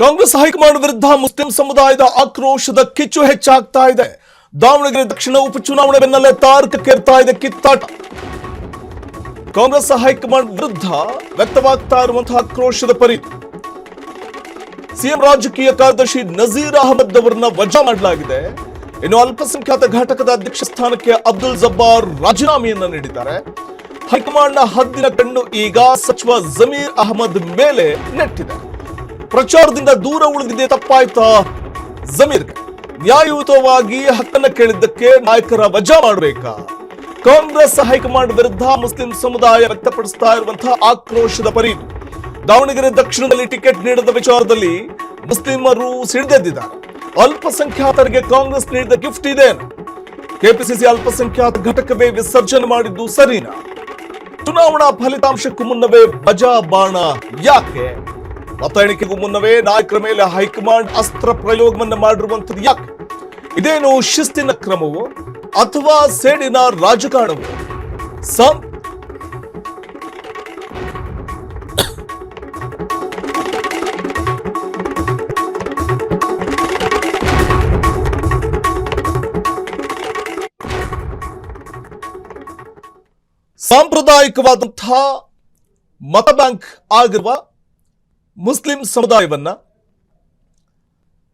Congress high command ವಿರುದ್ಧ Muslim ಸಮುದಾಯದ ಆಕ್ರೋಶದ ಕಿಚ್ಚು ಹೆಚ್ಚಾಗ್ತಾ ಇದೆ. ದಾವಣಗೆರೆ ದಕ್ಷಿಣ ಉಪಚುನಾವಣೆ ಬೆನ್ನಲ್ಲೇ ತಾರಕಕ್ಕೇರ್ತಾ ಇದೆ ಕಿತ್ತಾಟ. ಕಾಂಗ್ರೆಸ್ ಹೈಕಮಾಂಡ್ ವಿರುದ್ಧ ವ್ಯಕ್ತವಾಗ್ತಾ ಇರುವಂತಹ ಆಕ್ರೋಶದ ಪರಿ. ಸಿಎಂ ರಾಜಕೀಯ ಕಾರ್ಯದರ್ಶಿ ನಜೀರ್ ಅಹಮದ್ ಅವರನ್ನ ವಜಾ ಮಾಡಲಾಗಿದೆ. ಇನ್ನು ಅಲ್ಪಸಂಖ್ಯಾತ ಘಟಕದ ಅಧ್ಯಕ್ಷ ಸ್ಥಾನಕ್ಕೆ ಅಬ್ದುಲ್ ಜಬ್ಬಾರ್ ರಾಜೀನಾಮೆಯನ್ನ ನೀಡಿದ್ದಾರೆ. ಹೈಕಮಾಂಡ್ನ ಹದ್ದಿನ ಕಣ್ಣು ಈಗ ಸಚಿವ ಜಮೀರ್ ಅಹಮದ್ ಮೇಲೆ ನೆಟ್ಟಿದೆ. ಪ್ರಚಾರದಿಂದ ದೂರ ಉಳಿದಿದೆ ತಪ್ಪಾಯ್ತಾ ಜಮೀರ್? ನ್ಯಾಯಯುತವಾಗಿ ಹಕ್ಕನ್ನ ಕೇಳಿದ್ದಕ್ಕೆ ನಾಯಕರ ವಜಾ ಮಾಡಬೇಕಾ? ಕಾಂಗ್ರೆಸ್ ಹೈಕಮಾಂಡ್ ವಿರುದ್ಧ ಮುಸ್ಲಿಂ ಸಮುದಾಯ ವ್ಯಕ್ತಪಡಿಸ್ತಾ ಇರುವಂತಹ ಆಕ್ರೋಶದ ಪರಿ. ದಾವಣಗೆರೆ ದಕ್ಷಿಣದಲ್ಲಿ ಟಿಕೆಟ್ ನೀಡದ ವಿಚಾರದಲ್ಲಿ ಮುಸ್ಲಿಮರು ಸಿಡಿದೆದ್ದಿದ್ದಾರೆ. ಅಲ್ಪಸಂಖ್ಯಾತರಿಗೆ ಕಾಂಗ್ರೆಸ್ ನೀಡಿದ ಗಿಫ್ಟ್ ಇದೆ. ಕೆಪಿಸಿಸಿ ಅಲ್ಪಸಂಖ್ಯಾತ ಘಟಕವೇ ವಿಸರ್ಜನೆ ಮಾಡಿದ್ದು ಸರಿನಾ? ಚುನಾವಣಾ ಫಲಿತಾಂಶಕ್ಕೂ ಮುನ್ನವೇ ವಜಾ ಬಾಣ ಯಾಕೆ? ಮತ ಎಣಿಕೆಗೂ ಮುನ್ನವೇ ನಾಯಕರ ಮೇಲೆ ಹೈಕಮಾಂಡ್ ಅಸ್ತ್ರ ಪ್ರಯೋಗವನ್ನ ಮಾಡಿರುವಂತದ್ದು ಯಾಕೆ? ಇದೇನು ಶಿಸ್ತಿನ ಕ್ರಮವೋ ಅಥವಾ ಸೇಡಿನ ರಾಜಕಾರಣವೋ? ಸಾಂಪ್ರದಾಯಿಕವಾದಂತಹ ಮತ ಬ್ಯಾಂಕ್ ಆಗಿರುವ ಮುಸ್ಲಿಂ ಸಮುದಾಯವನ್ನ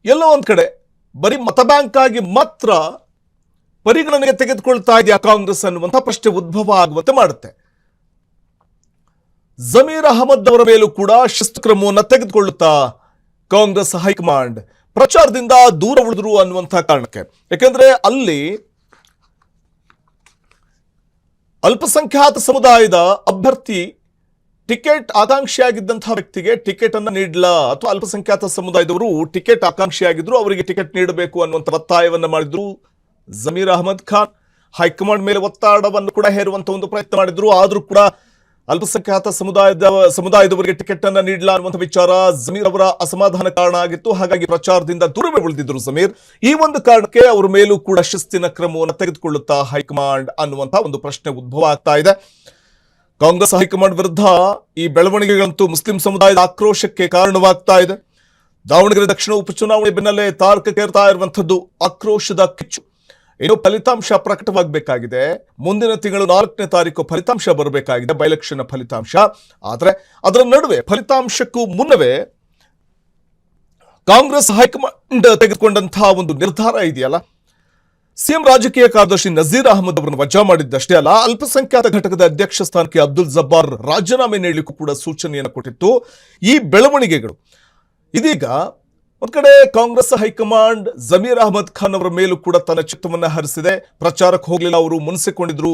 ಎಲ್ಲೋ ಒಂದ್ ಕಡೆ ಬರೀ ಮತ ಬ್ಯಾಂಕ್ ಆಗಿ ಮಾತ್ರ ಪರಿಗಣನೆಗೆ ತೆಗೆದುಕೊಳ್ತಾ ಇದೆಯಾ ಕಾಂಗ್ರೆಸ್ ಅನ್ನುವಂತಹ ಪ್ರಶ್ನೆ ಉದ್ಭವ ಆಗುವಂತೆ ಮಾಡುತ್ತೆ. ಜಮೀರ್ ಅಹಮದ್ ಅವರ ಮೇಲೂ ಕೂಡ ಶಿಸ್ತು ಕ್ರಮವನ್ನು ತೆಗೆದುಕೊಳ್ಳುತ್ತಾ ಕಾಂಗ್ರೆಸ್ ಹೈಕಮಾಂಡ್ ಪ್ರಚಾರದಿಂದ ದೂರ ಉಳಿದ್ರು ಅನ್ನುವಂತಹ ಕಾರಣಕ್ಕೆ. ಯಾಕೆಂದ್ರೆ ಅಲ್ಲಿ ಅಲ್ಪಸಂಖ್ಯಾತ ಸಮುದಾಯದ ಅಭ್ಯರ್ಥಿ ಟಿಕೆಟ್ ಆಕಾಂಕ್ಷಿಯಾಗಿದ್ದಂತಹ ವ್ಯಕ್ತಿಗೆ ಟಿಕೆಟ್ ಅನ್ನ ನೀಡಲ, ಅಥವಾ ಅಲ್ಪಸಂಖ್ಯಾತ ಸಮುದಾಯದವರು ಟಿಕೆಟ್ ಆಕಾಂಕ್ಷಿಯಾಗಿದ್ರು, ಅವರಿಗೆ ಟಿಕೆಟ್ ನೀಡಬೇಕು ಅನ್ನುವಂಥ ಒತ್ತಾಯವನ್ನ ಮಾಡಿದ್ರು ಜಮೀರ್ ಅಹಮದ್ ಖಾನ್. ಹೈಕಮಾಂಡ್ ಮೇಲೆ ಒತ್ತಡವನ್ನು ಕೂಡ ಹೇರುವಂತ ಒಂದು ಪ್ರಯತ್ನ ಮಾಡಿದ್ರು. ಆದ್ರೂ ಕೂಡ ಅಲ್ಪಸಂಖ್ಯಾತ ಸಮುದಾಯದವರಿಗೆ ಟಿಕೆಟ್ ಅನ್ನ ನೀಡಲ ಅನ್ನುವಂಥ ವಿಚಾರ ಜಮೀರ್ ಅವರ ಅಸಮಾಧಾನ ಕಾರಣ ಆಗಿತ್ತು. ಹಾಗಾಗಿ ಪ್ರಚಾರದಿಂದ ದೂರವೇ ಉಳಿದಿದ್ರು ಜಮೀರ್. ಈ ಒಂದು ಕಾರಣಕ್ಕೆ ಅವರ ಮೇಲೂ ಕೂಡ ಶಿಸ್ತಿನ ಕ್ರಮವನ್ನು ತೆಗೆದುಕೊಳ್ಳುತ್ತಾ ಹೈಕಮಾಂಡ್ ಅನ್ನುವಂತಹ ಒಂದು ಪ್ರಶ್ನೆ ಉದ್ಭವ ಆಗ್ತಾ ಇದೆ. ಕಾಂಗ್ರೆಸ್ ಹೈಕಮಾಂಡ್ ವಿರುದ್ಧ ಈ ಬೆಳವಣಿಗೆಗಳಂತೂ ಮುಸ್ಲಿಂ ಸಮುದಾಯದ ಆಕ್ರೋಶಕ್ಕೆ ಕಾರಣವಾಗ್ತಾ ಇದೆ. ದಾವಣಗೆರೆ ದಕ್ಷಿಣ ಉಪಚುನಾವಣೆ ಬೆನ್ನಲ್ಲೇ ತಾರಕಕ್ಕೇರ್ತಾ ಇರುವಂತದ್ದು ಆಕ್ರೋಶದ ಕಿಚ್ಚು. ಇನ್ನು ಫಲಿತಾಂಶ ಪ್ರಕಟವಾಗಬೇಕಾಗಿದೆ. ಮುಂದಿನ ತಿಂಗಳು 4ನೇ ತಾರೀಕು ಫಲಿತಾಂಶ ಬರಬೇಕಾಗಿದೆ, ಬೈಲೆಕ್ಷನ್ ಫಲಿತಾಂಶ. ಆದ್ರೆ ಅದರ ನಡುವೆ ಫಲಿತಾಂಶಕ್ಕೂ ಮುನ್ನವೇ ಕಾಂಗ್ರೆಸ್ ಹೈಕಮಾಂಡ್ ತೆಗೆದುಕೊಂಡಂತಹ ಒಂದು ನಿರ್ಧಾರ ಇದೆಯಲ್ಲ, ಸಿಎಂ ರಾಜಕೀಯ ಕಾರ್ಯದರ್ಶಿ ನಜೀರ್ ಅಹಮದ್ ಅವರನ್ನು ವಜಾ ಮಾಡಿದ್ದಷ್ಟೇ ಅಲ್ಲ, ಅಲ್ಪಸಂಖ್ಯಾತ ಘಟಕದ ಅಧ್ಯಕ್ಷ ಸ್ಥಾನಕ್ಕೆ ಅಬ್ದುಲ್ ಜಬ್ಬಾರ್ ರಾಜೀನಾಮೆ ನೀಡಲಿಕ್ಕೂ ಕೂಡ ಸೂಚನೆಯನ್ನು ಕೊಟ್ಟಿತ್ತು. ಈ ಬೆಳವಣಿಗೆಗಳು ಇದೀಗ ಒಂದ್ ಕಡೆ ಕಾಂಗ್ರೆಸ್ ಹೈಕಮಾಂಡ್ ಜಮೀರ್ ಅಹಮದ್ ಖಾನ್ ಅವರ ಮೇಲೂ ಕೂಡ ತನ್ನ ಚಿತ್ತವನ್ನ ಹರಿಸಿದೆ. ಪ್ರಚಾರಕ್ಕೆ ಹೋಗಲಿಲ್ಲ, ಅವರು ಮುನಿಸಿಕೊಂಡಿದ್ರು,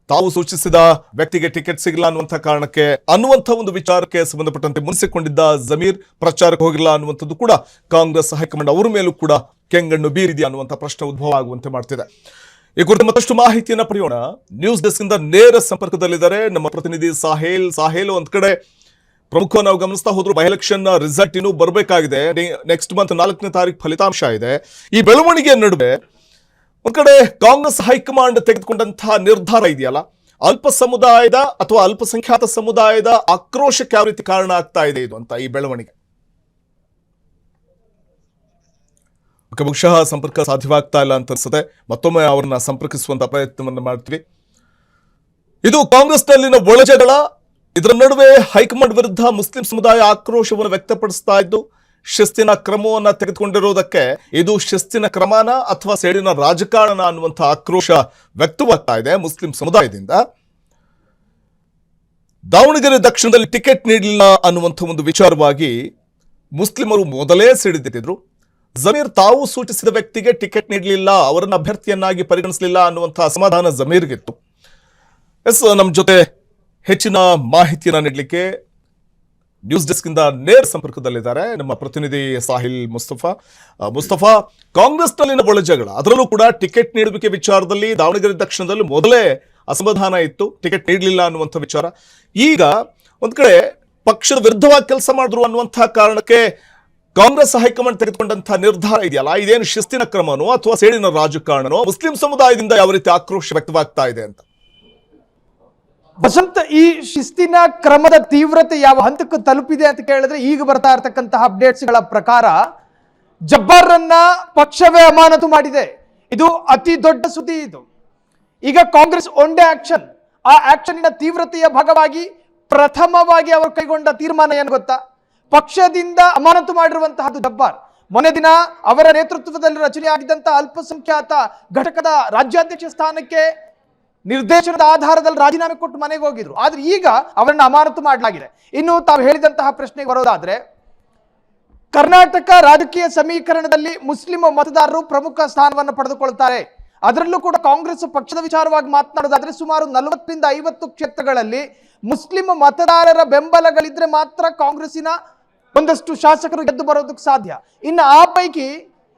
ತಾವು ಸೂಚಿಸಿದ ವ್ಯಕ್ತಿಗೆ ಟಿಕೆಟ್ ಸಿಗಲ್ಲ ಅನ್ನುವಂಥ ಕಾರಣಕ್ಕೆ ಅನ್ನುವಂಥ ಒಂದು ವಿಚಾರಕ್ಕೆ ಸಂಬಂಧಪಟ್ಟಂತೆ ಮುನಿಸಿಕೊಂಡಿದ್ದ ಜಮೀರ್ ಪ್ರಚಾರಕ್ಕೆ ಹೋಗಿಲ್ಲ ಅನ್ನುವಂಥದ್ದು ಕೂಡ ಕಾಂಗ್ರೆಸ್ ಹೈಕಮಾಂಡ್ ಅವರ ಮೇಲೂ ಕೂಡ ಕೆಂಗಣ್ಣು ಬೀರಿದೆಯಾ ಅನ್ನುವಂಥ ಪ್ರಶ್ನೆ ಉದ್ಭವ ಆಗುವಂತೆ ಮಾಡ್ತಿದೆ. ಈ ಕುರಿತು ಮತ್ತಷ್ಟು ಮಾಹಿತಿಯನ್ನು ಪಡೆಯೋಣ. ನ್ಯೂಸ್ ಡೆಸ್ಕ್ ಇಂದ ನೇರ ಸಂಪರ್ಕದಲ್ಲಿದ್ದಾರೆ ನಮ್ಮ ಪ್ರತಿನಿಧಿ ಸಾಹೇಲ್. ಒಂದ್ ಕಡೆ ಪ್ರಮುಖ ನಾವು ಗಮನಿಸ್ತಾ ಹೋದ್ರು, ಬೈ ಎಲೆಕ್ಷನ್ ರಿಸಲ್ಟ್ ಇನ್ನೂ ಬರಬೇಕಾಗಿದೆ. ನೆಕ್ಸ್ಟ್ ಮಂತ್ 4ನೇ ತಾರೀಕು ಫಲಿತಾಂಶ ಇದೆ. ಈ ಬೆಳವಣಿಗೆಯ ನಡುವೆ ಒಂದ್ ಕಡೆ ಕಾಂಗ್ರೆಸ್ ಹೈಕಮಾಂಡ್ ತೆಗೆದುಕೊಂಡಂತಹ ನಿರ್ಧಾರ ಇದೆಯಲ್ಲ, ಅಲ್ಪ ಸಮುದಾಯದ ಅಥವಾ ಅಲ್ಪಸಂಖ್ಯಾತ ಸಮುದಾಯದ ಆಕ್ರೋಶಕ್ಕೆ ಯಾವ ರೀತಿ ಕಾರಣ ಆಗ್ತಾ ಇದೆ ಇದು ಅಂತ ಈ ಬೆಳವಣಿಗೆ? ಬಹುಶಃ ಸಂಪರ್ಕ ಸಾಧ್ಯವಾಗ್ತಾ ಇಲ್ಲ ಅಂತ ಅನ್ಸುತ್ತೆ. ಮತ್ತೊಮ್ಮೆ ಅವರನ್ನ ಸಂಪರ್ಕಿಸುವಂತ ಪ್ರಯತ್ನವನ್ನು ಮಾಡ್ತೀವಿ. ಇದು ಕಾಂಗ್ರೆಸ್ನಲ್ಲಿನ ಒಳಜಗಳ. ಇದರ ನಡುವೆ ಹೈಕಮಾಂಡ್ ವಿರುದ್ಧ ಮುಸ್ಲಿಂ ಸಮುದಾಯ ಆಕ್ರೋಶವನ್ನು ವ್ಯಕ್ತಪಡಿಸ್ತಾ ಇದ್ದು, ಶಿಸ್ತಿನ ಕ್ರಮವನ್ನು ತೆಗೆದುಕೊಂಡಿರುವುದಕ್ಕೆ ಇದು ಶಿಸ್ತಿನ ಕ್ರಮನ ಅಥವಾ ಸೇಡಿನ ರಾಜಕಾರಣ ಅನ್ನುವಂಥ ಆಕ್ರೋಶ ವ್ಯಕ್ತವಾಗ್ತಾ ಇದೆ ಮುಸ್ಲಿಂ ಸಮುದಾಯದಿಂದ. ದಾವಣಗೆರೆ ದಕ್ಷಿಣದಲ್ಲಿ ಟಿಕೆಟ್ ನೀಡಲಿಲ್ಲ ಅನ್ನುವಂಥ ಒಂದು ವಿಚಾರವಾಗಿ ಮುಸ್ಲಿಮರು ಮೊದಲೇ ಸಿಡಿದಿದ್ರು. ಜಮೀರ್ ತಾವು ಸೂಚಿಸಿದ ವ್ಯಕ್ತಿಗೆ ಟಿಕೆಟ್ ನೀಡಲಿಲ್ಲ, ಅವರನ್ನ ಅಭ್ಯರ್ಥಿಯನ್ನಾಗಿ ಪರಿಗಣಿಸಲಿಲ್ಲ ಅನ್ನುವಂಥ ಅಸಮಾಧಾನ ಜಮೀರ್ಗಿತ್ತು. ನಮ್ಮ ಜೊತೆ ಹೆಚ್ಚಿನ ಮಾಹಿತಿಯನ್ನು ನೀಡಲಿಕ್ಕೆ ನ್ಯೂಸ್ ಡೆಸ್ಕ್ ಇಂದ ನೇರ ಸಂಪರ್ಕದಲ್ಲಿದ್ದಾರೆ ನಮ್ಮ ಪ್ರತಿನಿಧಿ ಸಾಹಿಲ್ ಮುಸ್ತಫಾ. ಕಾಂಗ್ರೆಸ್ನಲ್ಲಿನ ಒಳಜಗಳ, ಅದರಲ್ಲೂ ಕೂಡ ಟಿಕೆಟ್ ನೀಡುವಿಕೆ ವಿಚಾರದಲ್ಲಿ ದಾವಣಗೆರೆ ದಕ್ಷಿಣದಲ್ಲಿ ಮೊದಲೇ ಅಸಮಾಧಾನ ಇತ್ತು, ಟಿಕೆಟ್ ನೀಡಲಿಲ್ಲ ಅನ್ನುವಂಥ ವಿಚಾರ. ಈಗ ಒಂದ್ ಕಡೆ ಪಕ್ಷದ ವಿರುದ್ಧವಾಗಿ ಕೆಲಸ ಮಾಡಿದ್ರು ಅನ್ನುವಂಥ ಕಾರಣಕ್ಕೆ ಕಾಂಗ್ರೆಸ್ ಹೈಕಮಾಂಡ್ ತೆಗೆದುಕೊಂಡಂತಹ ನಿರ್ಧಾರ ಇದೆಯಲ್ಲ, ಇದೇನು ಶಿಸ್ತಿನ ಕ್ರಮನೋ ಅಥವಾ ಸೇಡಿನ ರಾಜಕಾರಣನೋ? ಮುಸ್ಲಿಂ ಸಮುದಾಯದಿಂದ ಯಾವ ರೀತಿ ಆಕ್ರೋಶ ವ್ಯಕ್ತವಾಗ್ತಾ ಇದೆ ಅಂತ? ವಸಂತ, ಈ ಶಿಸ್ತಿನ ಕ್ರಮದ ತೀವ್ರತೆ ಯಾವ ಹಂತಕ್ಕೆ ತಲುಪಿದೆ ಅಂತ ಕೇಳಿದ್ರೆ, ಈಗ ಬರ್ತಾ ಇರತಕ್ಕಂತಹ ಅಪ್ಡೇಟ್ಸ್ಗಳ ಪ್ರಕಾರ ಜಬ್ಬಾರ್ರನ್ನ ಪಕ್ಷವೇ ಅಮಾನತು ಮಾಡಿದೆ. ಇದು ಅತಿ ದೊಡ್ಡ ಸುದ್ದಿ. ಇದು ಈಗ ಕಾಂಗ್ರೆಸ್ ಒಂದೇ ಆಕ್ಷನ್, ಆ ಆಕ್ಷನ್ನಿನ ತೀವ್ರತೆಯ ಭಾಗವಾಗಿ ಪ್ರಥಮವಾಗಿ ಅವರು ಕೈಗೊಂಡ ತೀರ್ಮಾನ ಏನು ಗೊತ್ತಾ? ಪಕ್ಷದಿಂದ ಅಮಾನತು ಮಾಡಿರುವಂತಹದ್ದು ಜಬ್ಬಾರ್. ಮೊನ್ನೆ ದಿನ ಅವರ ನೇತೃತ್ವದಲ್ಲಿ ರಚನೆಯಾಗಿದ್ದಂತಹ ಅಲ್ಪಸಂಖ್ಯಾತ ಘಟಕದ ರಾಜ್ಯಾಧ್ಯಕ್ಷ ಸ್ಥಾನಕ್ಕೆ ನಿರ್ದೇಶನದ ಆಧಾರದಲ್ಲಿ ರಾಜೀನಾಮೆ ಕೊಟ್ಟು ಮನೆಗೆ ಹೋಗಿದ್ರು. ಆದ್ರೆ ಈಗ ಅವರನ್ನು ಅಮಾನತು ಮಾಡಲಾಗಿದೆ. ಇನ್ನು ತಾವು ಹೇಳಿದಂತಹ ಪ್ರಶ್ನೆಗೆ ಬರೋದಾದ್ರೆ, ಕರ್ನಾಟಕ ರಾಜಕೀಯ ಸಮೀಕರಣದಲ್ಲಿ ಮುಸ್ಲಿಂ ಮತದಾರರು ಪ್ರಮುಖ ಸ್ಥಾನವನ್ನು ಪಡೆದುಕೊಳ್ತಾರೆ. ಅದರಲ್ಲೂ ಕೂಡ ಕಾಂಗ್ರೆಸ್ ಪಕ್ಷದ ವಿಚಾರವಾಗಿ ಮಾತನಾಡೋದಾದ್ರೆ, ಸುಮಾರು 40ರಿಂದ 50 ಕ್ಷೇತ್ರಗಳಲ್ಲಿ ಮುಸ್ಲಿಂ ಮತದಾರರ ಬೆಂಬಲಗಳಿದ್ರೆ ಮಾತ್ರ ಕಾಂಗ್ರೆಸ್ಸಿನ ಒಂದಷ್ಟು ಶಾಸಕರು ಗೆದ್ದು ಬರೋದಕ್ಕೆ ಸಾಧ್ಯ. ಇನ್ನು ಆ ಪೈಕಿ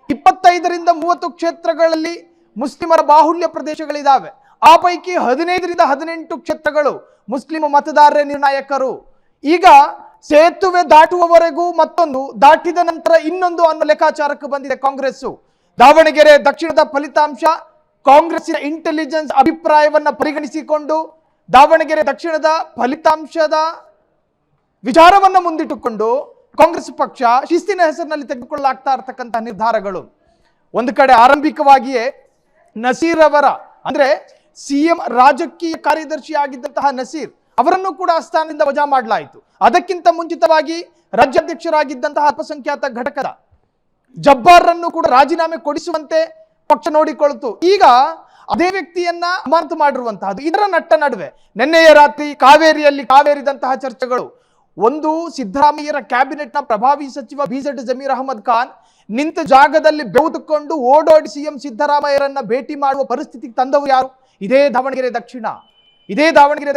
25ರಿಂದ 30 ಕ್ಷೇತ್ರಗಳಲ್ಲಿ ಮುಸ್ಲಿಮರ ಬಾಹುಳ್ಯ ಪ್ರದೇಶಗಳಿದಾವೆ. ಆ ಪೈಕಿ 15ರಿಂದ 18 ಕ್ಷೇತ್ರಗಳು ಮುಸ್ಲಿಂ ಮತದಾರರೇ ನಿರ್ಣಾಯಕರು. ಈಗ ಸೇತುವೆ ದಾಟುವವರೆಗೂ ಮತ್ತೊಂದು, ದಾಟಿದ ನಂತರ ಇನ್ನೊಂದು ಅನ್ನೋ ಲೆಕ್ಕಾಚಾರಕ್ಕೆ ಬಂದಿದೆ ಕಾಂಗ್ರೆಸ್. ದಾವಣಗೆರೆ ದಕ್ಷಿಣದ ಫಲಿತಾಂಶ ಕಾಂಗ್ರೆಸ್ಸಿನ ಇಂಟೆಲಿಜೆನ್ಸ್ ಅಭಿಪ್ರಾಯವನ್ನ ಪರಿಗಣಿಸಿಕೊಂಡು ದಾವಣಗೆರೆ ದಕ್ಷಿಣದ ಫಲಿತಾಂಶದ ವಿಚಾರವನ್ನ ಮುಂದಿಟ್ಟುಕೊಂಡು ಕಾಂಗ್ರೆಸ್ ಪಕ್ಷ ಶಿಸ್ತಿನ ಹೆಸರಿನಲ್ಲಿ ತೆಗೆದುಕೊಳ್ಳಲಾಗ್ತಾ ಇರತಕ್ಕಂತಹ ನಿರ್ಧಾರಗಳು. ಒಂದು ಕಡೆ ಆರಂಭಿಕವಾಗಿಯೇ ನಸೀರ್ ಅವರ, ಅಂದ್ರೆ ಸಿಎಂ ರಾಜಕೀಯ ಕಾರ್ಯದರ್ಶಿ ಆಗಿದ್ದಂತಹ ನಸೀರ್ ಅವರನ್ನು ಕೂಡ ಸ್ಥಾನದಿಂದ ವಜಾ ಮಾಡಲಾಯಿತು. ಅದಕ್ಕಿಂತ ಮುಂಚಿತವಾಗಿ ರಾಜ್ಯಾಧ್ಯಕ್ಷರಾಗಿದ್ದಂತಹ ಅಲ್ಪಸಂಖ್ಯಾತ ಘಟಕದ ಜಬ್ಬಾರ್ರನ್ನು ಕೂಡ ರಾಜೀನಾಮೆ ಕೊಡಿಸುವಂತೆ ಪಕ್ಷ ನೋಡಿಕೊಳ್ತು. ಈಗ ಅದೇ ವ್ಯಕ್ತಿಯನ್ನ ಅಮಾನತು ಮಾಡಿರುವಂತಹದ್ದು. ಇದರ ನಟ್ಟ ನಡುವೆ ನಿನ್ನೆಯ ರಾತ್ರಿ ಕಾವೇರಿದಂತಹ ಚರ್ಚೆಗಳು. ಒಂದು, ಸಿದ್ದರಾಮಯ್ಯರ ಕ್ಯಾಬಿನೆಟ್ನ ಪ್ರಭಾವಿ ಸಚಿವ BZ ಜಮೀರ್ ಅಹಮದ್ ಖಾನ್ ನಿಂತ ಜಾಗದಲ್ಲಿ ಬೆಳೆದುಕೊಂಡು ಓಡೋಡಿ ಸಿಎಂ ಸಿದ್ದರಾಮಯ್ಯರನ್ನ ಭೇಟಿ ಮಾಡುವ ಪರಿಸ್ಥಿತಿಗೆ ತಂದವರು ಯಾರು? ಇದೇ ದಾವಣಗೆರೆ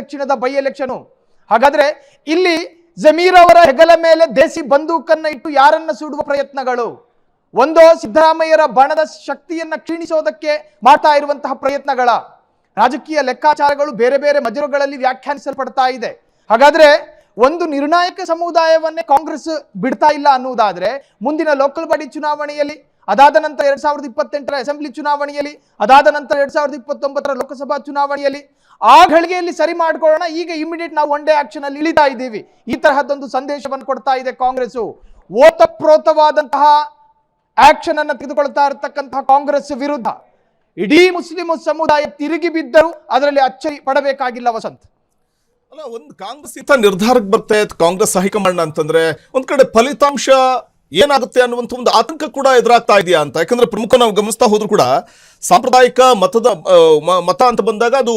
ದಕ್ಷಿಣದ ಬೈ ಎಲೆಕ್ಷನ್. ಹಾಗಾದ್ರೆ ಇಲ್ಲಿ ಜಮೀರ್ ಅವರ ಹೆಗಲ ಮೇಲೆ ದೇಸಿ ಬಂದೂಕನ್ನ ಇಟ್ಟು ಯಾರನ್ನ ಸುಡುವ ಪ್ರಯತ್ನಗಳು? ಒಂದೋ ಸಿದ್ದರಾಮಯ್ಯರ ಬಣದ ಶಕ್ತಿಯನ್ನ ಕ್ಷೀಣಿಸೋದಕ್ಕೆ ಮಾಡ್ತಾ ಇರುವಂತಹ ಪ್ರಯತ್ನಗಳ ರಾಜಕೀಯ ಲೆಕ್ಕಾಚಾರಗಳು ಬೇರೆ ಬೇರೆ ಮಜರುಗಳಲ್ಲಿ ವ್ಯಾಖ್ಯಾನಿಸಲ್ಪಡ್ತಾ ಇದೆ. ಹಾಗಾದ್ರೆ ಒಂದು ನಿರ್ಣಾಯಕ ಸಮುದಾಯವನ್ನೇ ಕಾಂಗ್ರೆಸ್ ಬಿಡ್ತಾ ಇಲ್ಲ ಅನ್ನುವುದಾದ್ರೆ, ಮುಂದಿನ ಲೋಕಲ್ ಬಾಡಿ ಚುನಾವಣೆಯಲ್ಲಿ, ಅದಾದ ನಂತರ 2028ರ ಅಸೆಂಬ್ಲಿ ಚುನಾವಣೆಯಲ್ಲಿ, ಅದಾದ ನಂತರ 2029ರ ಲೋಕಸಭಾ ಚುನಾವಣೆಯಲ್ಲಿ ಆ ಘಳಿಗೆಯಲ್ಲಿ ಸರಿ ಮಾಡ್ಕೊಳ್ಳೋಣ, ಈಗ ಇಮಿಡಿಯೇಟ್ ನಾವು ಒನ್ ಡೇ ಆಕ್ಷನ್ ಅಲ್ಲಿ ಇಳಿತಾ ಇದ್ದೀವಿ, ಈ ತರಹದೊಂದು ಸಂದೇಶವನ್ನು ಕೊಡ್ತಾ ಇದೆ ಕಾಂಗ್ರೆಸ್. ಓತಪ್ರೋತವಾದಂತಹ ಆಕ್ಷನ್ ಅನ್ನು ತೆಗೆದುಕೊಳ್ತಾ ಇರತಕ್ಕಂತಹ ಕಾಂಗ್ರೆಸ್ ವಿರುದ್ಧ ಇಡೀ ಮುಸ್ಲಿಂ ಸಮುದಾಯ ತಿರುಗಿ ಬಿದ್ದರೂ ಅದರಲ್ಲಿ ಅಚ್ಚರಿ ಪಡಬೇಕಾಗಿಲ್ಲ ವಸಂತ್. ಅಲ್ಲ, ಒಂದು ಕಾಂಗ್ರೆಸ್ ಇಂಥ ನಿರ್ಧಾರಕ್ಕೆ ಬರ್ತೆ ಕಾಂಗ್ರೆಸ್ ಹೈಕಮಾಂಡ್ ಅಂತಂದ್ರೆ, ಒಂದ್ ಕಡೆ ಫಲಿತಾಂಶ ಏನಾಗುತ್ತೆ ಅನ್ನುವಂಥ ಒಂದು ಆತಂಕ ಕೂಡ ಎದುರಾಗ್ತಾ ಇದೆಯಾ ಅಂತ. ಯಾಕಂದ್ರೆ ಪ್ರಮುಖ ನಾವು ಗಮನಿಸ್ತಾ ಹೋದ್ರು ಕೂಡ ಸಾಂಪ್ರದಾಯಿಕ ಮತ ಅಂತ ಬಂದಾಗ ಅದು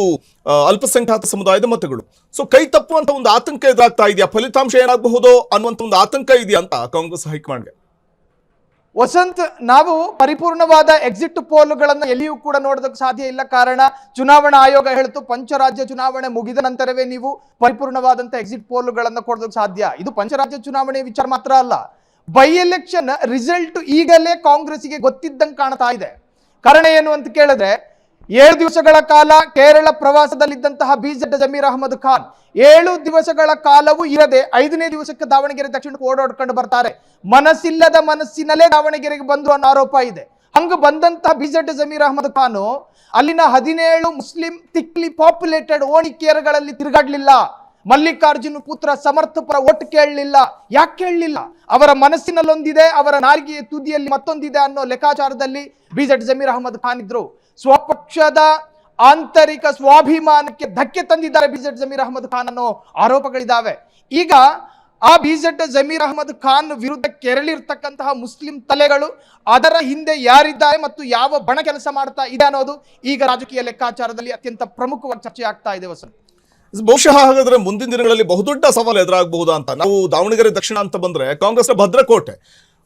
ಅಲ್ಪಸಂಖ್ಯಾತ ಸಮುದಾಯದ ಮತಗಳು. ಸೊ ಕೈ ತಪ್ಪುವಂತ ಒಂದು ಆತಂಕ ಎದುರಾಗ್ತಾ ಇದೆಯಾ? ಫಲಿತಾಂಶ ಏನಾಗಬಹುದು ಅನ್ನುವಂಥ ಒಂದು ಆತಂಕ ಇದೆಯಾ ಅಂತ ಕಾಂಗ್ರೆಸ್ ಹೈಕಮಾಂಡ್ಗೆ? ವಸಂತ್, ನಾವು ಪರಿಪೂರ್ಣವಾದ ಎಕ್ಸಿಟ್ ಪೋಲ್ಗಳನ್ನು ಎಲ್ಲಿಯೂ ಕೂಡ ನೋಡೋದಕ್ಕೆ ಸಾಧ್ಯ ಇಲ್ಲ. ಕಾರಣ, ಚುನಾವಣಾ ಆಯೋಗ ಹೇಳಿತು ಪಂಚರಾಜ್ಯ ಚುನಾವಣೆ ಮುಗಿದ ನಂತರವೇ ನೀವು ಪರಿಪೂರ್ಣವಾದಂತಹ ಎಕ್ಸಿಟ್ ಪೋಲ್ಗಳನ್ನು ಕೊಡೋದಕ್ಕೆ ಸಾಧ್ಯ. ಇದು ಪಂಚರಾಜ್ಯ ಚುನಾವಣೆ ವಿಚಾರ ಮಾತ್ರ ಅಲ್ಲ, ಬೈ ಎಲೆಕ್ಷನ್ ರಿಸಲ್ಟ್ ಈಗಲೇ ಕಾಂಗ್ರೆಸ್ಗೆ ಗೊತ್ತಿದ್ದಂಗೆ ಕಾಣ್ತಾ ಇದೆ. ಕಾರಣ ಏನು ಅಂತ ಕೇಳಿದ್ರೆ, 7 ದಿವಸಗಳ ಕಾಲ ಕೇರಳ ಪ್ರವಾಸದಲ್ಲಿದ್ದಂತಹ BZ ಜಮೀರ್ ಅಹಮದ್ ಖಾನ್ 7 ದಿವಸಗಳ ಕಾಲವೂ ಇರದೆ 5ನೇ ದಿವಸಕ್ಕೆ ದಾವಣಗೆರೆ ದಕ್ಷಿಣಕ್ಕೆ ಓಡಾಡ್ಕೊಂಡು ಬರ್ತಾರೆ. ಮನಸ್ಸಿಲ್ಲದ ಮನಸ್ಸಿನಲ್ಲೇ ದಾವಣಗೆರೆಗೆ ಬಂದು ಅನ್ನೋ ಆರೋಪ ಇದೆ. ಹಂಗ ಬಂದಂತಹ BZ ಜಮೀರ್ ಅಹಮದ್ ಖಾನ್ ಅಲ್ಲಿನ 17 ಮುಸ್ಲಿಂ ತಿಕ್ಲಿ ಪಾಪ್ಯುಲೇಟೆಡ್ ಓಣಿಕೇರಗಳಲ್ಲಿ ತಿರುಗಾಡ್ಲಿಲ್ಲ. ಮಲ್ಲಿಕಾರ್ಜುನ ಪುತ್ರ ಸಮರ್ಥಪುರ ಒಟ್ಟು ಕೇಳಲಿಲ್ಲ. ಯಾಕೆ ಕೇಳಲಿಲ್ಲ? ಅವರ ಮನಸ್ಸಿನಲ್ಲೊಂದಿದೆ, ಅವರ ನಾಲಿಗೆಯ ತುದಿಯಲ್ಲಿ ಮತ್ತೊಂದಿದೆ ಅನ್ನೋ ಲೆಕ್ಕಾಚಾರದಲ್ಲಿ BZ ಜಮೀರ್ ಅಹಮದ್ ಖಾನ್ ಇದ್ರು. ಸ್ವಪಕ್ಷದ ಆಂತರಿಕ ಸ್ವಾಭಿಮಾನಕ್ಕೆ ಧಕ್ಕೆ ತಂದಿದ್ದಾರೆ BZ ಜಮೀರ್ ಅಹಮದ್ ಖಾನ್ ಅನ್ನೋ ಆರೋಪಗಳಿದ್ದಾವೆ. ಈಗ ಆ BZ ಜಮೀರ್ ಅಹಮದ್ ಖಾನ್ ವಿರುದ್ಧ ಕೆರಳಿರ್ತಕ್ಕಂತಹ ಮುಸ್ಲಿಂ ತಲೆಗಳು, ಅದರ ಹಿಂದೆ ಯಾರಿದ್ದಾರೆ ಮತ್ತು ಯಾವ ಬಣ ಕೆಲಸ ಮಾಡ್ತಾ ಇದೆ ಅನ್ನೋದು ಈಗ ರಾಜಕೀಯ ಲೆಕ್ಕಾಚಾರದಲ್ಲಿ ಅತ್ಯಂತ ಪ್ರಮುಖವಾಗಿ ಚರ್ಚೆ ಆಗ್ತಾ ಇದೆ ವಸಂತ್. ಬಹುಶಃ ಹಾಗಾದ್ರೆ ಮುಂದಿನ ದಿನಗಳಲ್ಲಿ ಬಹುದೊಡ್ಡ ಸವಾಲು ಎದುರಾಗಬಹುದಾ ಅಂತ. ನಾವು ದಾವಣಗೆರೆ ದಕ್ಷಿಣ ಅಂತ ಬಂದ್ರೆ ಕಾಂಗ್ರೆಸ್ನ ಭದ್ರಕೋಟೆ,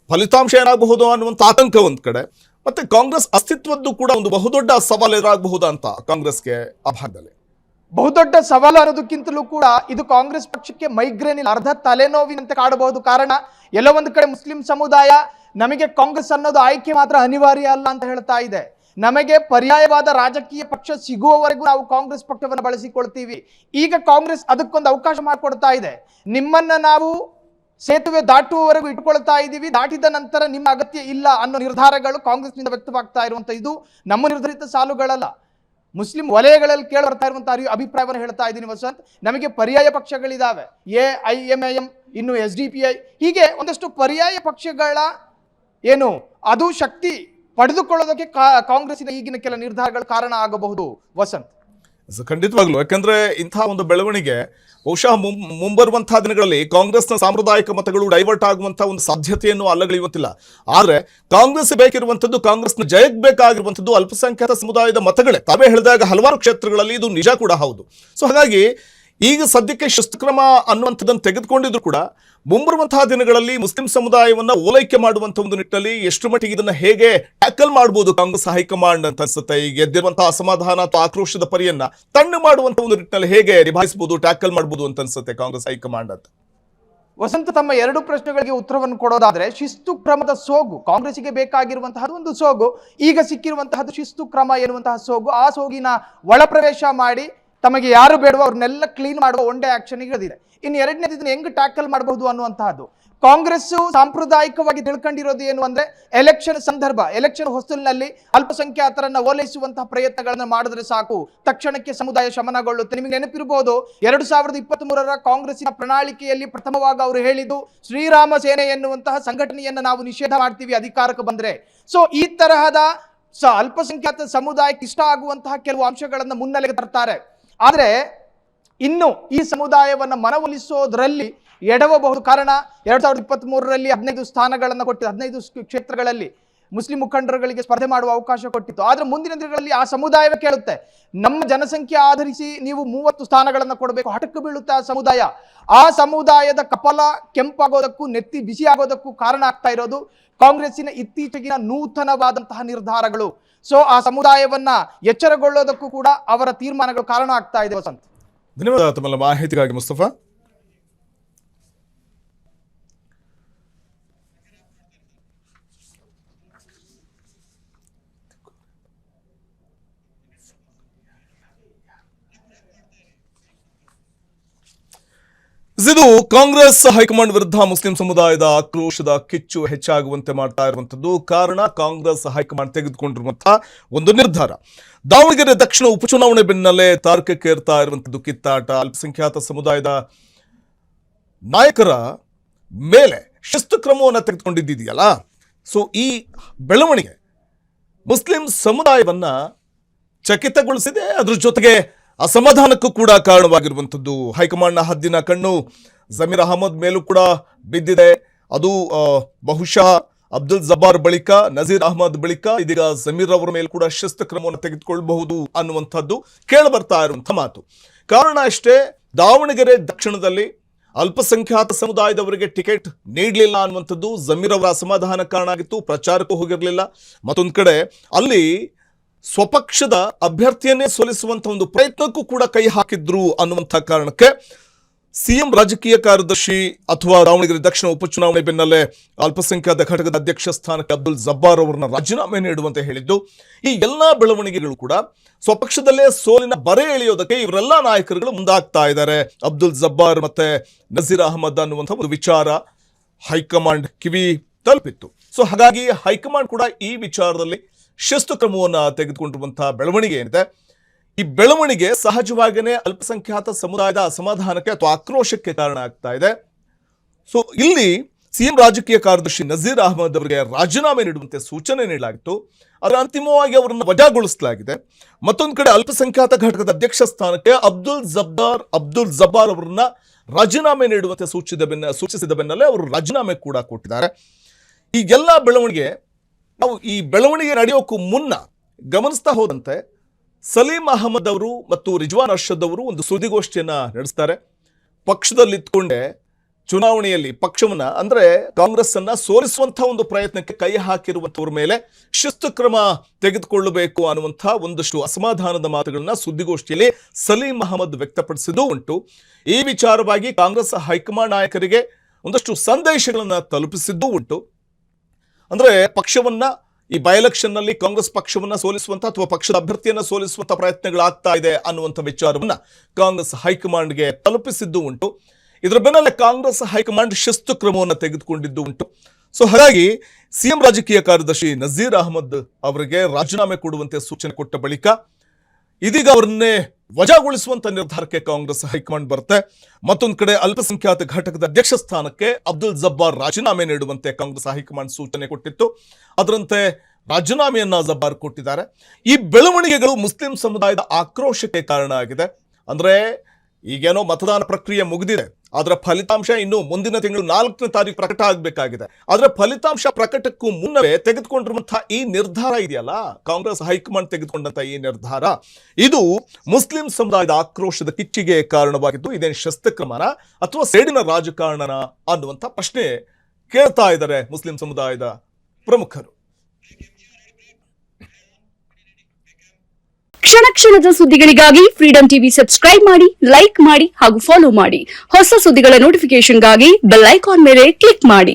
ಫಲಿತಾಂಶ ಏನಾಗಬಹುದು ಅನ್ನುವಂಥ ಆತಂಕ ಒಂದ್ ಕಡೆ, ಮತ್ತೆ ಕಾಂಗ್ರೆಸ್ ಅಸ್ತಿತ್ವದ್ದು ಕೂಡ ಒಂದು ಬಹುದೊಡ್ಡ ಸವಾಲು ಎದುರಾಗಬಹುದಾ ಅಂತ ಕಾಂಗ್ರೆಸ್ಗೆ ಆ ಭಾಗದಲ್ಲಿ. ಬಹುದೊಡ್ಡ ಸವಾಲು ಅನ್ನೋದಕ್ಕಿಂತಲೂ ಕೂಡ ಇದು ಕಾಂಗ್ರೆಸ್ ಪಕ್ಷಕ್ಕೆ ಮೈಗ್ರೇನ್ ಅರ್ಧ ತಲೆನೋವಿನಂತೆ ಕಾಡಬಹುದು. ಕಾರಣ, ಎಲ್ಲೋ ಒಂದು ಕಡೆ ಮುಸ್ಲಿಂ ಸಮುದಾಯ ನಮಗೆ ಕಾಂಗ್ರೆಸ್ ಅನ್ನೋದು ಆಯ್ಕೆ ಮಾತ್ರ ಅನಿವಾರ್ಯ ಅಲ್ಲ ಅಂತ ಹೇಳ್ತಾ ಇದೆ. ನಮಗೆ ಪರ್ಯಾಯವಾದ ರಾಜಕೀಯ ಪಕ್ಷ ಸಿಗುವವರೆಗೂ ನಾವು ಕಾಂಗ್ರೆಸ್ ಪಕ್ಷವನ್ನು ಬಳಸಿಕೊಳ್ತೀವಿ. ಈಗ ಕಾಂಗ್ರೆಸ್ ಅದಕ್ಕೊಂದು ಅವಕಾಶ ಮಾಡಿಕೊಡ್ತಾ ಇದೆ. ನಿಮ್ಮನ್ನ ನಾವು ಸೇತುವೆ ದಾಟುವವರೆಗೂ ಇಟ್ಕೊಳ್ತಾ ಇದ್ದೀವಿ, ದಾಟಿದ ನಂತರ ನಿಮ್ಮ ಅಗತ್ಯ ಇಲ್ಲ ಅನ್ನೋ ನಿರ್ಧಾರಗಳು ಕಾಂಗ್ರೆಸ್ನಿಂದ ವ್ಯಕ್ತವಾಗ್ತಾ ಇರುವಂತ ಇದು ನಮ್ಮ ನಿರ್ಧರಿತ ಸಾಲುಗಳಲ್ಲ. ಮುಸ್ಲಿಂ ವಲಯಗಳಲ್ಲಿ ಕೇಳಿ ಬರ್ತಾ ಇರುವಂತಹ ಅಭಿಪ್ರಾಯವನ್ನು ಹೇಳ್ತಾ ಇದ್ದೀನಿ ವಸಂತ್. ನಮಗೆ ಪರ್ಯಾಯ ಪಕ್ಷಗಳಿದಾವೆ, AIMIM, ಇನ್ನು SDPI, ಹೀಗೆ ಒಂದಷ್ಟು ಪರ್ಯಾಯ ಪಕ್ಷಗಳ ಏನು ಅದು ಶಕ್ತಿ ಪಡೆದುಕೊಳ್ಳೋದಕ್ಕೆ ಕಾಂಗ್ರೆಸ್ಸಿನ ಈಗಿನ ಕೆಲ ನಿರ್ಧಾರಗಳು ಕಾರಣ ಆಗಬಹುದು ವಸಂತ್. ಖಂಡಿತವಾಗ್ಲು, ಯಾಕಂದ್ರೆ ಇಂತಹ ಒಂದು ಬೆಳವಣಿಗೆ ಬಹುಶಃ ಮುಂಬರುವಂತಹ ದಿನಗಳಲ್ಲಿ ಕಾಂಗ್ರೆಸ್ನ ಸಾಂಪ್ರದಾಯಿಕ ಮತಗಳು ಡೈವರ್ಟ್ ಆಗುವಂತಹ ಒಂದು ಸಾಧ್ಯತೆಯನ್ನು ಅಲ್ಲಗಳೆಯುವಂತಿಲ್ಲ. ಆದ್ರೆ ಕಾಂಗ್ರೆಸ್ ಬೇಕಿರುವಂತದ್ದು, ಕಾಂಗ್ರೆಸ್ನ ಜಯಕ್ಕೆ ಬೇಕಾಗಿರುವಂತದ್ದು ಅಲ್ಪಸಂಖ್ಯಾತ ಸಮುದಾಯದ ಮತಗಳೇ. ತಾವೇ ಹೇಳಿದಾಗ ಹಲವಾರು ಕ್ಷೇತ್ರಗಳಲ್ಲಿ ಇದು ನಿಜ ಕೂಡ ಹೌದು. ಸೊ ಹಾಗಾಗಿ ಈಗ ಸದ್ಯಕ್ಕೆ ಶಿಸ್ತುಕ್ರಮ ಅನ್ನುವಂಥದ್ದನ್ನು ತೆಗೆದುಕೊಂಡಿದ್ರು ಕೂಡ ಮುಂಬರುವಂತಹ ದಿನಗಳಲ್ಲಿ ಮುಸ್ಲಿಂ ಸಮುದಾಯವನ್ನ ಓಲೈಕೆ ಮಾಡುವಂತಹ ಒಂದು ನಿಟ್ಟಿನಲ್ಲಿ ಎಷ್ಟು ಮಟ್ಟಿಗೆ ಇದನ್ನ ಹೇಗೆ ಟ್ಯಾಕಲ್ ಮಾಡಬಹುದು ಕಾಂಗ್ರೆಸ್ ಹೈಕಮಾಂಡ್ ಅಂತ ಅನ್ಸುತ್ತೆ. ಈಗ ಎದ್ದಿರುವಂತಹ ಅಸಮಾಧಾನ ಅಥವಾ ಆಕ್ರೋಶದ ಪರಿಯನ್ನ ತಣ್ಣು ಮಾಡುವಂತಹ ಒಂದು ನಿಟ್ಟಿನಲ್ಲಿ ಹೇಗೆ ನಿಭಾಯಿಸಬಹುದು, ಟ್ಯಾಕಲ್ ಮಾಡಬಹುದು ಅಂತ ಅನ್ಸುತ್ತೆ ಕಾಂಗ್ರೆಸ್ ಹೈಕಮಾಂಡ್ ಅಂತ. ವಸಂತ, ತಮ್ಮ ಎರಡು ಪ್ರಶ್ನೆಗಳಿಗೆ ಉತ್ತರವನ್ನು ಕೊಡೋದಾದ್ರೆ, ಶಿಸ್ತು ಕ್ರಮದ ಸೋಗು ಕಾಂಗ್ರೆಸ್ಸಿಗೆ ಬೇಕಾಗಿರುವಂತಹದ್ದು ಒಂದು ಸೋಗು, ಈಗ ಸಿಕ್ಕಿರುವಂತಹದ್ದು ಶಿಸ್ತು ಕ್ರಮ ಎನ್ನುವಂತಹ ಸೋಗು. ಆ ಸೋಗಿನ ಒಳ ಪ್ರವೇಶ ಮಾಡಿ ತಮಗೆ ಯಾರು ಬೇಡವೋ ಅವ್ರನ್ನೆಲ್ಲ ಕ್ಲೀನ್ ಮಾಡುವ ಒಂದೇ ಆಕ್ಷನ್ ಇಳಿದಿದೆ. ಇನ್ನು ಎರಡನೇದು, ಇದನ್ನ ಹೆಂಗ್ ಟ್ಯಾಕಲ್ ಮಾಡಬಹುದು ಅನ್ನುವಂತಹದ್ದು. ಕಾಂಗ್ರೆಸ್ ಸಾಂಪ್ರದಾಯಿಕವಾಗಿ ತಿಳ್ಕೊಂಡಿರೋದು ಏನು ಅಂದ್ರೆ, ಎಲೆಕ್ಷನ್ ಸಂದರ್ಭ, ಎಲೆಕ್ಷನ್ ಹೊಸ್ತಲಿನಲ್ಲಿ ಅಲ್ಪಸಂಖ್ಯಾತರನ್ನ ಓಲೈಸುವಂತಹ ಪ್ರಯತ್ನಗಳನ್ನ ಮಾಡಿದ್ರೆ ಸಾಕು, ತಕ್ಷಣಕ್ಕೆ ಸಮುದಾಯ ಶಮನಗೊಳ್ಳುತ್ತೆ. ನಿಮಗೆ ನೆನಪಿರಬಹುದು 2023ರ ಕಾಂಗ್ರೆಸ್ಸಿನ ಪ್ರಣಾಳಿಕೆಯಲ್ಲಿ ಪ್ರಥಮವಾಗಿ ಅವರು ಹೇಳಿದ್ದು ಶ್ರೀರಾಮ ಸೇನೆ ಎನ್ನುವಂತಹ ಸಂಘಟನೆಯನ್ನ ನಾವು ನಿಷೇಧ ಮಾಡ್ತೀವಿ ಅಧಿಕಾರಕ್ಕೆ ಬಂದ್ರೆ. ಸೊ ಈ ತರಹದ ಅಲ್ಪಸಂಖ್ಯಾತ ಸಮುದಾಯಕ್ಕೆ ಇಷ್ಟ ಆಗುವಂತಹ ಕೆಲವು ಅಂಶಗಳನ್ನ ಮುನ್ನೆಲೆಗೆ ತರ್ತಾರೆ. ಆದ್ರೆ ಇನ್ನು ಈ ಸಮುದಾಯವನ್ನ ಮನವೊಲಿಸೋದ್ರಲ್ಲಿ ಎಡವಬಹುದು. ಕಾರಣ 2023ರಲ್ಲಿ 15 ಸ್ಥಾನಗಳನ್ನು ಕೊಟ್ಟಿದ್ದು, 15 ಕ್ಷೇತ್ರಗಳಲ್ಲಿ ಮುಸ್ಲಿಂ ಮುಖಂಡರುಗಳಿಗೆ ಸ್ಪರ್ಧೆ ಮಾಡುವ ಅವಕಾಶ ಕೊಟ್ಟಿತ್ತು. ಆದ್ರೆ ಮುಂದಿನ ದಿನಗಳಲ್ಲಿ ಆ ಸಮುದಾಯವೇ ಕೇಳುತ್ತೆ, ನಮ್ಮ ಜನಸಂಖ್ಯೆ ಆಧರಿಸಿ ನೀವು 30 ಸ್ಥಾನಗಳನ್ನು ಕೊಡಬೇಕು. ಹಠಕ್ಕೆ ಬೀಳುತ್ತೆ ಆ ಸಮುದಾಯ. ಆ ಸಮುದಾಯದ ಕಪಾಲ ಕೆಂಪಾಗೋದಕ್ಕೂ ನೆತ್ತಿ ಬಿಸಿ ಆಗೋದಕ್ಕೂ ಕಾರಣ ಆಗ್ತಾ ಇರೋದು ಕಾಂಗ್ರೆಸ್ಸಿನ ಇತ್ತೀಚೆಗಿನ ನೂತನವಾದಂತಹ ನಿರ್ಧಾರಗಳು. ಸೊ ಆ ಸಮುದಾಯವನ್ನ ಎಚ್ಚರಗೊಳ್ಳೋದಕ್ಕೂ ಕೂಡ ಅವರ ತೀರ್ಮಾನಗಳು ಕಾರಣ ಆಗ್ತಾ ಇದೆ ವಸಂತ್. ಧನ್ಯವಾದ ತಮ್ಮ ಮಾಹಿತಿಗಾಗಿ ಮುಸ್ತಫಾ. ಇದು ಕಾಂಗ್ರೆಸ್ ಹೈಕಮಾಂಡ್ ವಿರುದ್ಧ ಮುಸ್ಲಿಂ ಸಮುದಾಯದ ಆಕ್ರೋಶದ ಕಿಚ್ಚು ಹೆಚ್ಚಾಗುವಂತೆ ಮಾಡ್ತಾ ಇರುವಂತದ್ದು ಕಾರಣ ಕಾಂಗ್ರೆಸ್ ಹೈಕಮಾಂಡ್ ತೆಗೆದುಕೊಂಡಿರುವಂತಹ ಒಂದು ನಿರ್ಧಾರ. ದಾವಣಗೆರೆ ದಕ್ಷಿಣ ಉಪಚುನಾವಣೆ ಬೆನ್ನಲ್ಲೇ ತಾರಕಕ್ಕೇರ್ತಾ ಇರುವಂತದ್ದು ಕಿತ್ತಾಟ. ಅಲ್ಪಸಂಖ್ಯಾತ ಸಮುದಾಯದ ನಾಯಕರ ಮೇಲೆ ಶಿಸ್ತು ಕ್ರಮವನ್ನು ತೆಗೆದುಕೊಂಡಿದೆಯಲ್ಲ, ಸೊ ಈ ಬೆಳವಣಿಗೆ ಮುಸ್ಲಿಂ ಸಮುದಾಯವನ್ನ ಚಕಿತಗೊಳಿಸಿದೆ. ಅದ್ರ ಜೊತೆಗೆ ಅಸಮಾಧಾನಕ್ಕೂ ಕೂಡ ಕಾರಣವಾಗಿರುವಂಥದ್ದು. ಹೈಕಮಾಂಡ್ನ ಹದ್ದಿನ ಕಣ್ಣು ಜಮೀರ್ ಅಹಮದ್ ಮೇಲೂ ಕೂಡ ಬಿದ್ದಿದೆ. ಅದು ಬಹುಶಃ ಅಬ್ದುಲ್ ಜಬ್ಬಾರ್ ಬಳಿಕ, ನಜೀರ್ ಅಹಮದ್ ಬಳಿಕ ಇದೀಗ ಜಮೀರ್ ಅವರ ಮೇಲೆ ಕೂಡ ಶಿಸ್ತು ಕ್ರಮವನ್ನು ತೆಗೆದುಕೊಳ್ಳಬಹುದು ಅನ್ನುವಂಥದ್ದು ಕೇಳಬರ್ತಾ ಇರುವಂಥ ಮಾತು. ಕಾರಣ ಅಷ್ಟೇ, ದಾವಣಗೆರೆ ದಕ್ಷಿಣದಲ್ಲಿ ಅಲ್ಪಸಂಖ್ಯಾತ ಸಮುದಾಯದವರಿಗೆ ಟಿಕೆಟ್ ನೀಡಲಿಲ್ಲ ಅನ್ನುವಂಥದ್ದು ಜಮೀರ್ ಅವರ ಅಸಮಾಧಾನ ಕಾರಣ ಆಗಿತ್ತು. ಪ್ರಚಾರಕ್ಕೂ ಹೋಗಿರಲಿಲ್ಲ. ಮತ್ತೊಂದು ಕಡೆ ಅಲ್ಲಿ ಸ್ವಪಕ್ಷದ ಅಭ್ಯರ್ಥಿಯನ್ನೇ ಸೋಲಿಸುವಂತಹ ಒಂದು ಪ್ರಯತ್ನಕ್ಕೂ ಕೂಡ ಕೈ ಹಾಕಿದ್ರು ಅನ್ನುವಂಥ ಕಾರಣಕ್ಕೆ ಸಿಎಂ ರಾಜಕೀಯ ಕಾರ್ಯದರ್ಶಿ ಅಥವಾ ದಾವಣಗೆರೆ ದಕ್ಷಿಣ ಉಪಚುನಾವಣೆ ಬೆನ್ನಲ್ಲೇ ಅಲ್ಪಸಂಖ್ಯಾತ ಘಟಕದ ಅಧ್ಯಕ್ಷ ಸ್ಥಾನಕ್ಕೆ ಅಬ್ದುಲ್ ಜಬ್ಬಾರ್ ಅವರನ್ನ ರಾಜೀನಾಮೆ ನೀಡುವಂತೆ ಹೇಳಿದ್ದು. ಈ ಎಲ್ಲಾ ಬೆಳವಣಿಗೆಗಳು ಕೂಡ ಸ್ವಪಕ್ಷದಲ್ಲೇ ಸೋಲಿನ ಬರೆ ಎಳೆಯೋದಕ್ಕೆ ಇವರೆಲ್ಲ ನಾಯಕರುಗಳು ಮುಂದಾಗ್ತಾ ಇದ್ದಾರೆ. ಅಬ್ದುಲ್ ಜಬ್ಬಾರ್ ಮತ್ತೆ ನಜೀರ್ ಅಹಮದ್ ಅನ್ನುವಂಥ ಒಂದು ವಿಚಾರ ಹೈಕಮಾಂಡ್ ಕಿವಿ ತಲುಪಿತ್ತು. ಸೊ ಹಾಗಾಗಿ ಹೈಕಮಾಂಡ್ ಕೂಡ ಈ ವಿಚಾರದಲ್ಲಿ ಶಿಸ್ತು ಕ್ರಮವನ್ನು ತೆಗೆದುಕೊಂಡಿರುವಂತಹ ಬೆಳವಣಿಗೆ ಏನಿದೆ, ಈ ಬೆಳವಣಿಗೆ ಸಹಜವಾಗಿಯೇ ಅಲ್ಪಸಂಖ್ಯಾತ ಸಮುದಾಯದ ಅಸಮಾಧಾನಕ್ಕೆ ಅಥವಾ ಆಕ್ರೋಶಕ್ಕೆ ಕಾರಣ ಆಗ್ತಾ ಇದೆ. ಸೊ ಇಲ್ಲಿ ಸಿಎಂ ರಾಜಕೀಯ ಕಾರ್ಯದರ್ಶಿ ನಜೀರ್ ಅಹಮದ್ ಅವರಿಗೆ ರಾಜೀನಾಮೆ ನೀಡುವಂತೆ ಸೂಚನೆ ನೀಡಲಾಗಿತ್ತು. ಅದರ ಅಂತಿಮವಾಗಿ ಅವರನ್ನು ವಜಾಗೊಳಿಸಲಾಗಿದೆ. ಮತ್ತೊಂದು ಕಡೆ ಅಲ್ಪಸಂಖ್ಯಾತ ಘಟಕದ ಅಧ್ಯಕ್ಷ ಸ್ಥಾನಕ್ಕೆ ಅಬ್ದುಲ್ ಜಬ್ಬಾರ್ ಅವರನ್ನ ರಾಜೀನಾಮೆ ನೀಡುವಂತೆ ಸೂಚಿಸಿದ ಬೆನ್ನಲ್ಲೇ ಅವರು ರಾಜೀನಾಮೆ ಕೂಡ ಕೊಟ್ಟಿದ್ದಾರೆ. ಈ ಎಲ್ಲ ಬೆಳವಣಿಗೆ ನಾವು ಈ ಬೆಳವಣಿಗೆ ನಡೆಯೋಕ್ಕೂ ಮುನ್ನ ಗಮನಿಸ್ತಾ ಹೋದಂತೆ ಸಲೀಂ ಅಹಮದ್ ಅವರು ಮತ್ತು ರಿಜ್ವಾನ್ ಅರ್ಷದ್ ಅವರು ಒಂದು ಸುದ್ದಿಗೋಷ್ಠಿಯನ್ನ ನಡೆಸ್ತಾರೆ. ಪಕ್ಷದಲ್ಲಿತ್ಕೊಂಡೆ ಚುನಾವಣೆಯಲ್ಲಿ ಪಕ್ಷವನ್ನ ಅಂದ್ರೆ ಕಾಂಗ್ರೆಸ್ ಅನ್ನ ಸೋಲಿಸುವಂತಹ ಒಂದು ಪ್ರಯತ್ನಕ್ಕೆ ಕೈ ಹಾಕಿರುವಂತವ್ರ ಮೇಲೆ ಶಿಸ್ತು ಕ್ರಮ ತೆಗೆದುಕೊಳ್ಳಬೇಕು ಅನ್ನುವಂತಹ ಒಂದಷ್ಟು ಅಸಮಾಧಾನದ ಮಾತುಗಳನ್ನ ಸುದ್ದಿಗೋಷ್ಠಿಯಲ್ಲಿ ಸಲೀಂ ಅಹಮದ್ ವ್ಯಕ್ತಪಡಿಸಿದ್ದು ಉಂಟು. ಈ ವಿಚಾರವಾಗಿ ಕಾಂಗ್ರೆಸ್ ಹೈಕಮಾಂಡ್ ನಾಯಕರಿಗೆ ಒಂದಷ್ಟು ಸಂದೇಶಗಳನ್ನ ತಲುಪಿಸಿದ್ದು ಉಂಟು. ಅಂದ್ರೆ ಪಕ್ಷವನ್ನ ಈ ಬೈ ಎಲೆಕ್ಷನ್ ನಲ್ಲಿ ಕಾಂಗ್ರೆಸ್ ಪಕ್ಷವನ್ನ ಸೋಲಿಸುವಂತ ಅಥವಾ ಪಕ್ಷದ ಅಭ್ಯರ್ಥಿಯನ್ನ ಸೋಲಿಸುವಂತ ಪ್ರಯತ್ನಗಳಾಗ್ತಾ ಇದೆ ಅನ್ನುವಂಥ ವಿಚಾರವನ್ನ ಕಾಂಗ್ರೆಸ್ ಹೈಕಮಾಂಡ್ಗೆ ತಲುಪಿಸಿದ್ದು ಉಂಟು. ಇದರ ಬೆನ್ನಲ್ಲೇ ಕಾಂಗ್ರೆಸ್ ಹೈಕಮಾಂಡ್ ಶಿಸ್ತು ಕ್ರಮವನ್ನು ತೆಗೆದುಕೊಂಡಿದ್ದು ಉಂಟು. ಸೊ ಹಾಗಾಗಿ ಸಿಎಂ ರಾಜಕೀಯ ಕಾರ್ಯದರ್ಶಿ ನಜೀರ್ ಅಹಮದ್ ಅವರಿಗೆ ರಾಜೀನಾಮೆ ಕೊಡುವಂತೆ ಸೂಚನೆ ಕೊಟ್ಟ ಬಳಿಕ ಇದೀಗ ಅವರನ್ನೇ ವಜಾಗೊಳಿಸುವಂತ ನಿರ್ಧಾರಕ್ಕೆ ಕಾಂಗ್ರೆಸ್ ಹೈಕಮಾಂಡ್ ಬರುತ್ತೆ. ಮತ್ತೊಂದು ಕಡೆ ಅಲ್ಪಸಂಖ್ಯಾತ ಘಟಕದ ಅಧ್ಯಕ್ಷ ಸ್ಥಾನಕ್ಕೆ ಅಬ್ದುಲ್ ಜಬ್ಬಾರ್ ರಾಜೀನಾಮೆ ನೀಡುವಂತೆ ಕಾಂಗ್ರೆಸ್ ಹೈಕಮಾಂಡ್ ಸೂಚನೆ ಕೊಟ್ಟಿತ್ತು. ಅದರಂತೆ ರಾಜೀನಾಮೆಯನ್ನ ಜಬ್ಬಾರ್ ಕೊಟ್ಟಿದ್ದಾರೆ. ಈ ಬೆಳವಣಿಗೆಗಳು ಮುಸ್ಲಿಂ ಸಮುದಾಯದ ಆಕ್ರೋಶಕ್ಕೆ ಕಾರಣ ಆಗಿದೆ. ಅಂದ್ರೆ ಈಗೇನೋ ಮತದಾನ ಪ್ರಕ್ರಿಯೆ ಮುಗಿದಿದೆ, ಅದರ ಫಲಿತಾಂಶ ಇನ್ನು ಮುಂದಿನ ತಿಂಗಳು 4ನೇ ತಾರೀಕು ಪ್ರಕಟ ಆಗಬೇಕಾಗಿದೆ. ಅದರ ಫಲಿತಾಂಶ ಪ್ರಕಟಕ್ಕೂ ಮುನ್ನವೇ ತೆಗೆದುಕೊಂಡಿರುವಂತಹ ಈ ನಿರ್ಧಾರ ಇದೆಯಲ್ಲ, ಕಾಂಗ್ರೆಸ್ ಹೈಕಮಾಂಡ್ ತೆಗೆದುಕೊಂಡಂತಹ ಈ ನಿರ್ಧಾರ, ಇದು ಮುಸ್ಲಿಂ ಸಮುದಾಯದ ಆಕ್ರೋಶದ ಕಿಚ್ಚಿಗೆ ಕಾರಣವಾಗಿದ್ದು, ಇದೇನು ಶಸ್ತ್ರಕ್ರಮನ ಅಥವಾ ಸೇಡಿನ ರಾಜಕಾರಣನ ಅನ್ನುವಂಥ ಪ್ರಶ್ನೆ ಕೇಳ್ತಾ ಇದ್ದಾರೆ ಮುಸ್ಲಿಂ ಸಮುದಾಯದ ಪ್ರಮುಖರು. ಕ್ಷಣ ಕ್ಷಣದ ಸುದ್ದಿಗಳಿಗಾಗಿ ಫ್ರೀಡಂ ಟಿವಿ ಸಬ್ಸ್ಕ್ರೈಬ್ ಮಾಡಿ, ಲೈಕ್ ಮಾಡಿ ಹಾಗೂ ಫಾಲೋ ಮಾಡಿ. ಹೊಸ ಸುದ್ದಿಗಳ ನೋಟಿಫಿಕೇಶನ್ಗಾಗಿ ಬೆಲ್ ಐಕಾನ್ ಮೇಲೆ ಕ್ಲಿಕ್ ಮಾಡಿ.